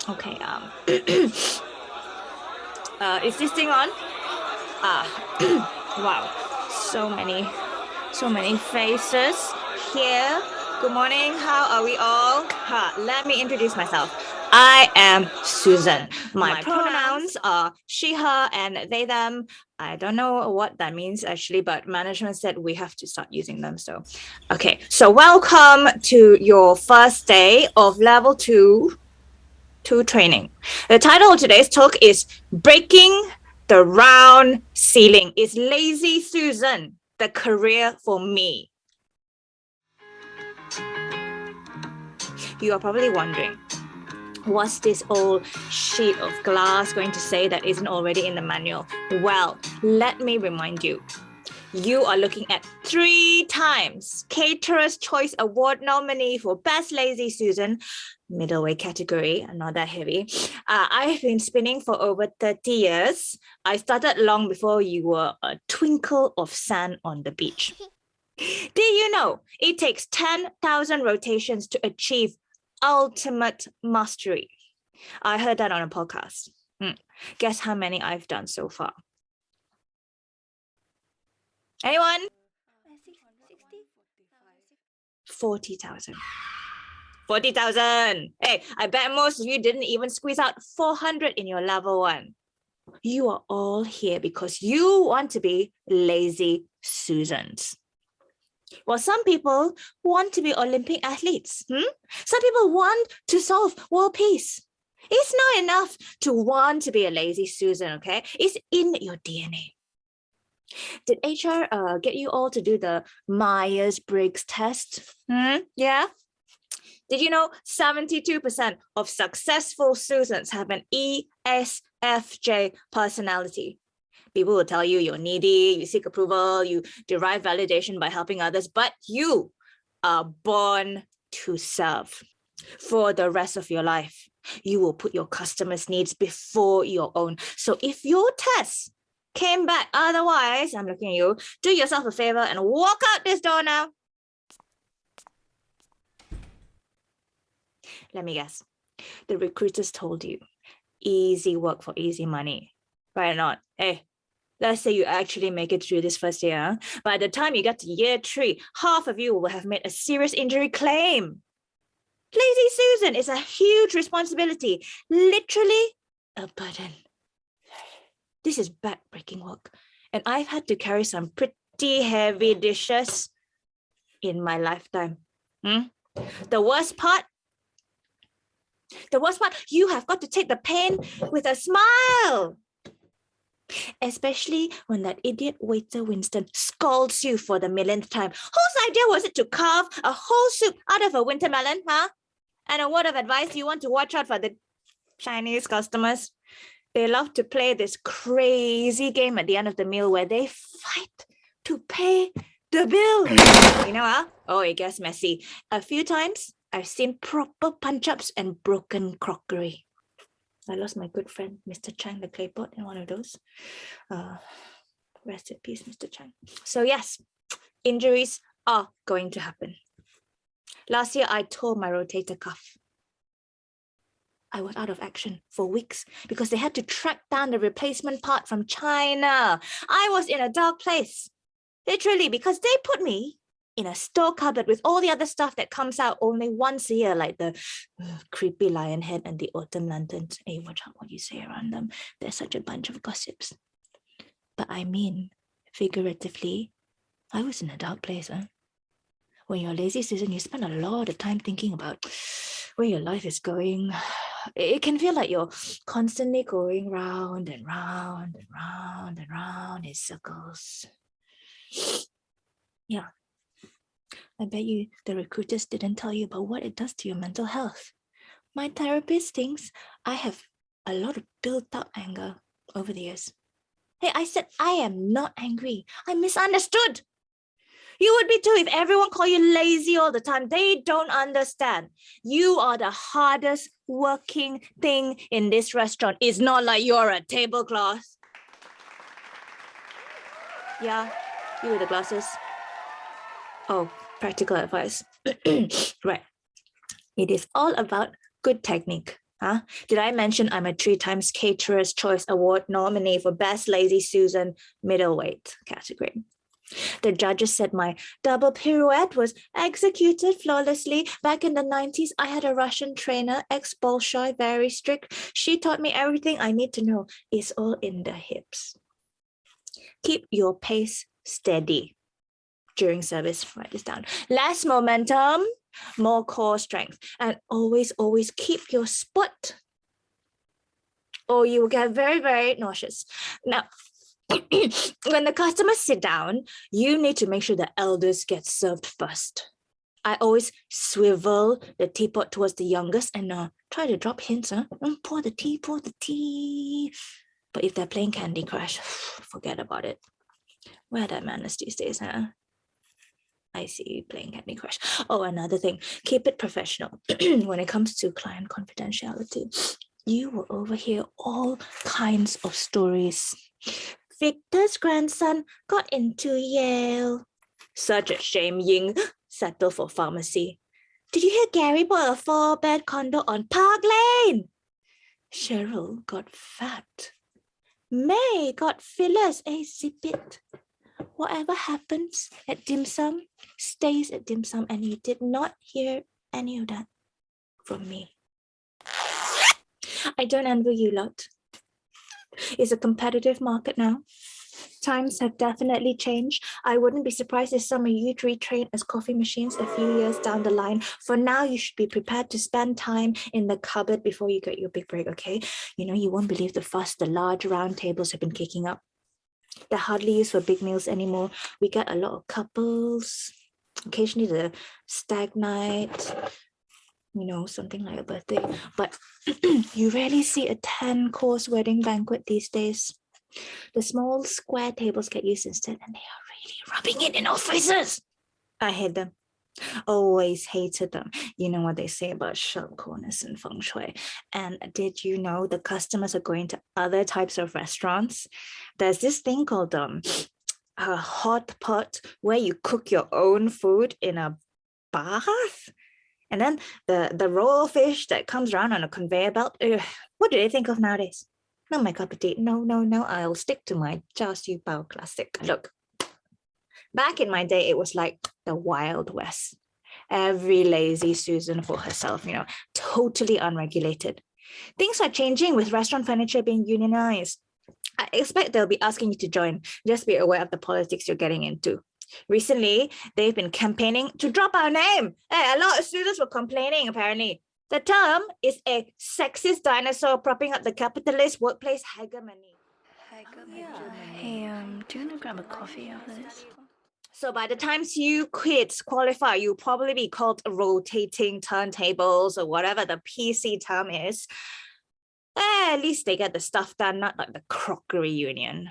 Okay, is this thing on? Wow, so many faces here. Good morning, how are we all? Let me introduce myself. I am Susan. My pronouns are she, her, and they, them. I don't know what that means actually, but management said we have to start using them. So, okay, so welcome to your first day of level two training. The title of today's talk is Breaking the Round Ceiling. Is Lazy Susan the career for me? You are probably wondering, what's this old sheet of glass going to say that isn't already in the manual? Well, let me remind you. You are looking at 3 times Caterer's Choice Award nominee for Best Lazy Susan, middleweight category, not that heavy. I've been spinning for over 30 years. I started long before you were a twinkle of sand on the beach. Did you know it takes 10,000 rotations to achieve ultimate mastery? I heard that on a podcast. Guess how many I've done so far? Anyone? 40,000. 40,000. Hey, I bet most of you didn't even squeeze out 400 in your level 1. You are all here because you want to be lazy Susans. Well, some people want to be Olympic athletes. Some people want to solve world peace. It's not enough to want to be a lazy Susan, okay? It's in your DNA. Did HR get you all to do the Myers-Briggs test? Yeah? Did you know 72% of successful Susans have an ESFJ personality? People will tell you you're needy, you seek approval, you derive validation by helping others, but you are born to serve. For the rest of your life, you will put your customers' needs before your own. So if your test came back otherwise, I'm looking at you, do yourself a favor and walk out this door now. Let me guess. The recruiters told you, easy work for easy money, right or not? Hey, let's say you actually make it through this first year. By the time you get to year 3, half of you will have made a serious injury claim. Lazy Susan is a huge responsibility, literally a burden. This is back-breaking work, and I've had to carry some pretty heavy dishes in my lifetime. The worst part, you have got to take the pain with a smile. Especially when that idiot waiter Winston scolds you for the millionth time. Whose idea was it to carve a whole soup out of a winter melon, huh? And a word of advice, you want to watch out for the Chinese customers. They love to play this crazy game at the end of the meal where they fight to pay the bill. You know, oh, it gets messy. A few times, I've seen proper punch-ups and broken crockery. I lost my good friend, Mr. Chang, the clay pot, in one of those. Rest in peace, Mr. Chang. So yes, injuries are going to happen. Last year, I tore my rotator cuff. I was out of action for weeks because they had to track down the replacement part from China. I was in a dark place, literally, because they put me in a store cupboard with all the other stuff that comes out only once a year, like the creepy lion head and the autumn lanterns. Hey, watch out what you say around them. They're such a bunch of gossips. But I mean, figuratively, I was in a dark place. When you're lazy, Susan, you spend a lot of time thinking about where your life is going. It can feel like you're constantly going round and round and round and round in circles. Yeah. I bet you the recruiters didn't tell you about what it does to your mental health. My therapist thinks I have a lot of built-up anger over the years. Hey, I said I am not angry. I'm misunderstood. You would be too if everyone called you lazy all the time. They don't understand. You are the hardest working thing in this restaurant. It's not like you're a tablecloth. Yeah, you with the glasses. Oh, practical advice. Right. It is all about good technique. Huh? Did I mention I'm a 3 times Caterer's Choice Award nominee for Best Lazy Susan Middleweight category? The judges said my double pirouette was executed flawlessly. Back in the 90s, I had a Russian trainer, ex-Bolshoi, very strict. She taught me everything I need to know. It's all in the hips. Keep your pace steady during service. Write this down. Less momentum, more core strength. And always, always keep your spot, or you will get very, very nauseous. Now, when the customers sit down, you need to make sure the elders get served first. I always swivel the teapot towards the youngest and try to drop hints. Pour the tea, pour the tea. But if they're playing Candy Crush, forget about it. Where are the manners these days, huh? I see you playing Candy Crush. Oh, another thing, keep it professional. When it comes to client confidentiality, you will overhear all kinds of stories. Victor's grandson got into Yale. Such a shame Ying settled for pharmacy. Did you hear Gary bought a 4-bed condo on Park Lane? Cheryl got fat. May got fillers, zip it. Whatever happens at dim sum stays at dim sum, and you did not hear any of that from me. I don't envy you lot. It's a competitive market now. Times have definitely changed. I wouldn't be surprised if some of you retrain as coffee machines a few years down the line. For now, you should be prepared to spend time in the cupboard before you get your big break, okay? You won't believe the fuss the large round tables have been kicking up. They're hardly used for big meals anymore. We get a lot of couples, occasionally the stag night, something like a birthday. But you rarely see a 10-course wedding banquet these days. The small square tables get used instead, and they are really rubbing it in our faces. I hate them. Always hated them. You know what they say about sharp corners and feng shui. And did you know the customers are going to other types of restaurants? There's this thing called a hot pot where you cook your own food in a bath. And then the raw fish that comes around on a conveyor belt. What do they think of nowadays? Not my cup of tea. No. I'll stick to my char siu bao classic. Look, back in my day, it was like the Wild West. Every lazy Susan for herself, totally unregulated. Things are changing with restaurant furniture being unionized. I expect they'll be asking you to join. Just be aware of the politics you're getting into. Recently, they've been campaigning to drop our name. A lot of students were complaining, apparently. The term is a sexist dinosaur propping up the capitalist workplace hegemony. Hey, do you want to grab a coffee after this? So by the time you kids qualify, you'll probably be called rotating turntables or whatever the PC term is. At least they get the stuff done, not like the crockery union.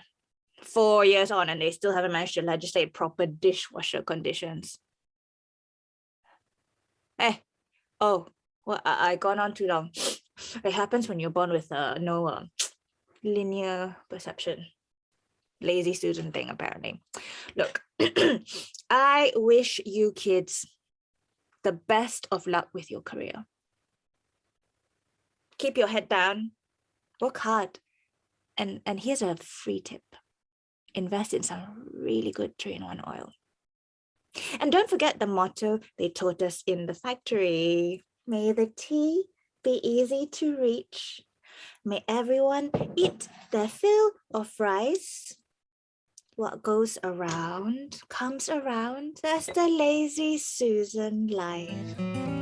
4 years on and they still haven't managed to legislate proper dishwasher conditions. I gone on too long. It happens when you're born with no linear perception. Lazy Susan thing, apparently. Look, I wish you kids the best of luck with your career. Keep your head down, work hard, and here's a free tip. Invest in some really good 3-in-1 oil. And don't forget the motto they taught us in the factory. May the tea be easy to reach. May everyone eat their fill of rice. What goes around comes around. That's the lazy Susan life.